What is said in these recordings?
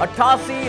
88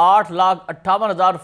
8,58,000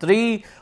3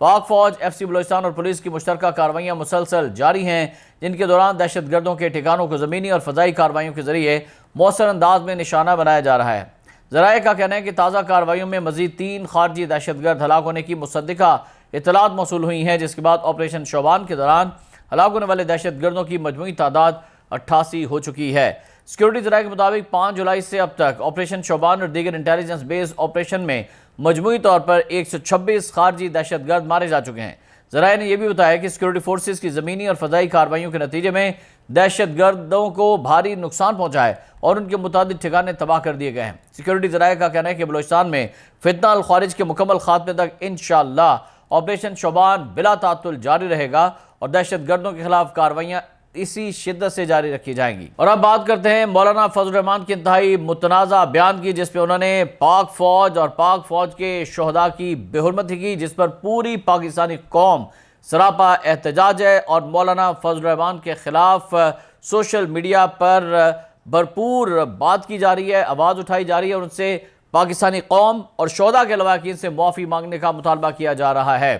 پاک فوج، F C Balochistan اور پولیس کی مشترکہ کارروائیاں مسلسل جاری ہیں، جن کے دوران دہشت گردوں کے ٹھکانوں کو زمینی اور فضائی کارروائیوں کے ذریعے مؤثر انداز میں نشانہ بنایا جا رہا ہے۔ ذرائع کا کہنا ہے کہ تازہ کارروائیوں میں مزید 3 خارجی دہشت گرد ہلاک ہونے کی مصدقہ اطلاعات موصول ہوئی ہیں، جس کے بعد آپریشن شوبان کے دوران ہلاک ہونے والے دہشت گردوں کی مجموعی تعداد 88 ہو چکی ہے۔ سیکورٹی ذرائع کے مطابق 5 جولائی سے اب تک آپریشن شوبان اور دیگر انٹیلیجنس بیس آپریشن میں مجموعی طور پر 126 خارجی دہشت گرد مارے جا چکے ہیں۔ ذرائع نے یہ بھی بتایا کہ سیکورٹی فورسز کی زمینی اور فضائی کارروائیوں کے نتیجے میں دہشت گردوں کو بھاری نقصان پہنچا ہے اور ان کے متعدد ٹھکانے تباہ کر دیے گئے ہیں۔ سیکورٹی ذرائع کا کہنا ہے کہ بلوچستان میں فتنہ الخوارج کے مکمل خاتمے تک انشاءاللہ آپریشن شوبان بلا تعطل جاری رہے گا اور دہشت گردوں کے خلاف کارروائیاں اسی شدت سے جاری رکھی جائیں گی۔ اور اب بات کرتے ہیں مولانا فضل الرحمان کی انتہائی متنازع بیان کی، جس پہ انہوں نے پاک فوج اور پاک فوج کے شہداء کی بے حرمتی کی، جس پر پوری پاکستانی قوم سراپا احتجاج ہے اور مولانا فضل الرحمان کے خلاف سوشل میڈیا پر بھرپور بات کی جا رہی ہے، آواز اٹھائی جا رہی ہے اور ان سے پاکستانی قوم اور شہداء کے لواحقین سے معافی مانگنے کا مطالبہ کیا جا رہا ہے۔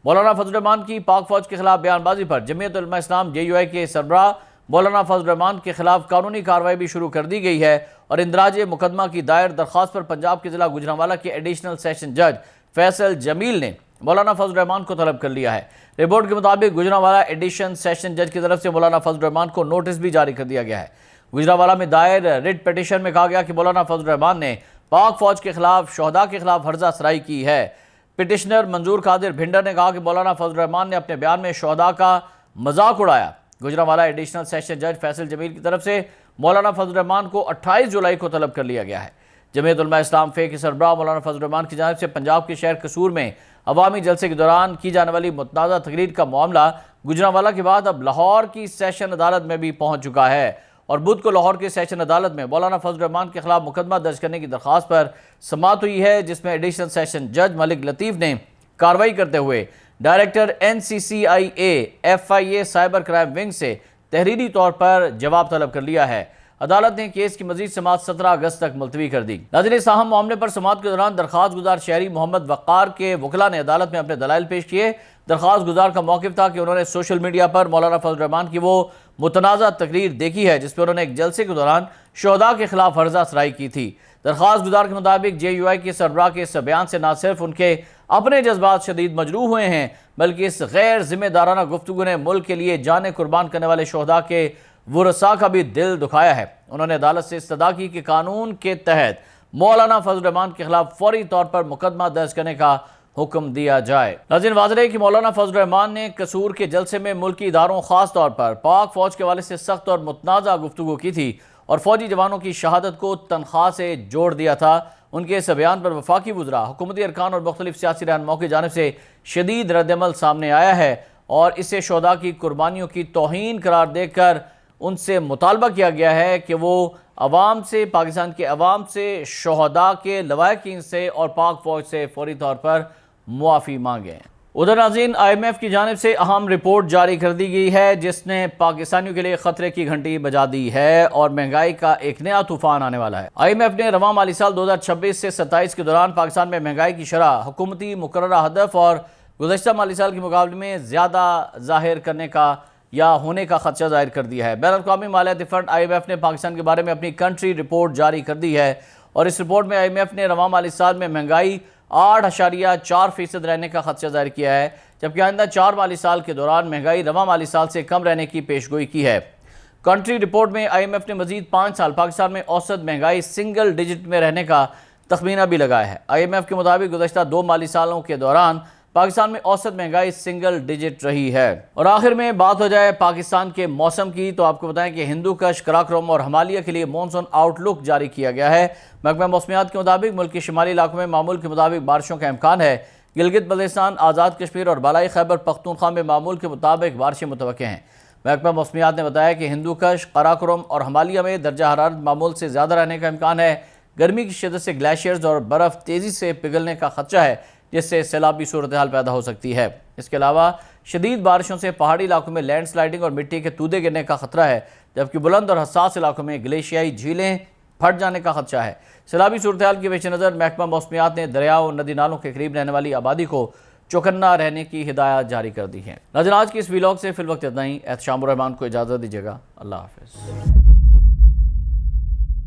مولانا فضل الرحمان کی پاک فوج کے خلاف بیان بازی پر جمعیت علماء اسلام JUI کے سربراہ مولانا فضل الرحمان کے خلاف قانونی کارروائی بھی شروع کر دی گئی ہے اور اندراج مقدمہ کی دائر درخواست پر پنجاب کے ضلع گوجرانوالہ کے ایڈیشنل سیشن جج فیصل جمیل نے مولانا فضل الرحمان کو طلب کر لیا ہے۔ رپورٹ کے مطابق گوجرانوالہ ایڈیشنل سیشن جج کی طرف سے مولانا فضل الرحمان کو نوٹس بھی جاری کر دیا گیا ہے۔ گوجرانوالہ میں دائر ریٹ پیٹیشن میں کہا گیا کہ مولانا فضل الرحمان نے پاک فوج کے خلاف شہداء کے خلاف ہرزہ سرائی کی ہے۔ پٹیشنر منظور قادر بھنڈر نے کہا کہ مولانا فضل الرحمان نے اپنے بیان میں شہداء کا مذاق اڑایا۔ گوجرانوالہ ایڈیشنل سیشن جج فیصل جمیل کی طرف سے مولانا فضل الرحمان کو 28 جولائی کو طلب کر لیا گیا ہے۔ جمعیت علماء اسلام فے کے سربراہ مولانا فضل الرحمان کی جانب سے پنجاب کے شہر قصور میں عوامی جلسے کے دوران کی جانے والی متنازع تقریر کا معاملہ گوجرانوالہ کے بعد اب لاہور کی سیشن عدالت میں بھی پہنچ چکا ہے اور بدھ کو لاہور کے سیشن عدالت میں مولانا فضل الرحمان کے خلاف مقدمہ درج کرنے کی درخواست پر سماعت ہوئی ہے، جس میں ایڈیشنل سیشن جج ملک لطیف نے کارروائی کرتے ہوئے director NCCIA FIA cyber crime wing سے تحریری طور پر جواب طلب کر لیا ہے۔ عدالت نے کیس کی مزید سماعت 17 اگست تک ملتوی کر دی۔ ناظرین، اس اہم معاملے پر سماعت کے دوران درخواست گزار شہری محمد وقار کے وکلاء نے عدالت میں اپنے دلائل پیش کیے۔ درخواست گزار کا موقف تھا کہ انہوں نے سوشل میڈیا پر مولانا فضل الرحمان کی وہ متنازع تقریر دیکھی ہے جس پہ انہوں نے ایک جلسے کے دوران شہداء کے خلاف ہرزہ سرائی کی تھی۔ درخواست گزار کے مطابق JUI کے سربراہ کے اس بیان سے نہ صرف ان کے اپنے جذبات شدید مجروح ہوئے ہیں بلکہ اس غیر ذمہ دارانہ گفتگو نے ملک کے لیے جانیں قربان کرنے والے شہداء کے ورثاء کا بھی دل دکھایا ہے۔ انہوں نے عدالت سے استدعا کی کہ قانون کے تحت مولانا فضل الرحمان کے خلاف فوری طور پر مقدمہ درج کرنے کا حکم دیا جائے۔ ناظرین، واضح ہے کہ مولانا فضل الرحمان نے قصور کے جلسے میں ملکی اداروں خاص طور پر پاک فوج کے حوالے سے سخت اور متنازع گفتگو کی تھی اور فوجی جوانوں کی شہادت کو تنخواہ سے جوڑ دیا تھا۔ ان کے اس بیان پر وفاقی وزراء، حکومتی ارکان اور مختلف سیاسی رہنماؤں کی جانب سے شدید رد عمل سامنے آیا ہے اور اسے شہداء کی قربانیوں کی توہین قرار دے کر ان سے مطالبہ کیا گیا ہے کہ وہ عوام سے، پاکستان کے عوام سے، شہداء کے لواحقین سے اور پاک فوج سے فوری طور پر معافی مانگیں۔ ادھر ناظرین، IMF کی جانب سے اہم رپورٹ جاری کر دی گئی ہے جس نے پاکستانیوں کے لیے خطرے کی گھنٹی بجا دی ہے اور مہنگائی کا ایک نیا طوفان آنے والا ہے۔ IMF نے رواں مالی سال 2026 سے 27 کے دوران پاکستان میں مہنگائی کی شرح حکومتی مقررہ ہدف اور گزشتہ مالی سال کے مقابلے میں زیادہ ظاہر کرنے کا یا ہونے کا خدشہ ظاہر کر دیا ہے۔ بین الاقوامی مالیاتی فنڈ IMF نے پاکستان کے بارے میں اپنی کنٹری رپورٹ جاری کر دی ہے اور اس رپورٹ میں IMF نے رواں مالی سال میں مہنگائی 8.4% رہنے کا خدشہ ظاہر کیا ہے، جبکہ آئندہ 4 مالی سال کے دوران مہنگائی رواں مالی سال سے کم رہنے کی پیشگوئی کی ہے۔ کنٹری رپورٹ میں IMF نے مزید 5 سال پاکستان میں اوسط مہنگائی سنگل ڈیجٹ میں رہنے کا تخمینہ بھی لگایا ہے۔ IMF کے مطابق گزشتہ 2 مالی سالوں کے دوران پاکستان میں اوسط مہنگائی سنگل ڈیجٹ رہی ہے۔ اور آخر میں بات ہو جائے پاکستان کے موسم کی تو آپ کو بتائیں کہ ہندو کش، قراقرم اور ہمالیہ کے لیے مونسون آؤٹ لک جاری کیا گیا ہے۔ محکمہ موسمیات کے مطابق ملک کے شمالی علاقوں میں معمول کے مطابق بارشوں کا امکان ہے۔ گلگت بلتستان، آزاد کشمیر اور بالائی خیبر پختونخوا میں معمول کے مطابق بارشیں متوقع ہیں۔ محکمہ موسمیات نے بتایا کہ ہندو کش، قراقرم اور ہمالیہ میں درجہ حرارت معمول سے زیادہ رہنے کا امکان ہے۔ گرمی کی شدت سے گلیشیئرز اور برف تیزی سے پگھلنے کا خدشہ ہے جس سے سیلابی صورتحال پیدا ہو سکتی ہے۔ اس کے علاوہ شدید بارشوں سے پہاڑی علاقوں میں لینڈ سلائڈنگ اور مٹی کے تودے گرنے کا خطرہ ہے، جبکہ بلند اور حساس علاقوں میں گلیشیائی جھیلیں پھٹ جانے کا خدشہ ہے۔ سیلابی صورتحال کے پیش نظر محکمہ موسمیات نے دریاؤں، ندی نالوں کے قریب رہنے والی آبادی کو چوکنا رہنے کی ہدایات جاری کر دی ہیں۔ ناظرین آج کی اس ویلاگ سے فی الوقت اتنا ہی۔ احتشام الرحمان کو اجازت دیجیے گا۔ اللہ حافظ۔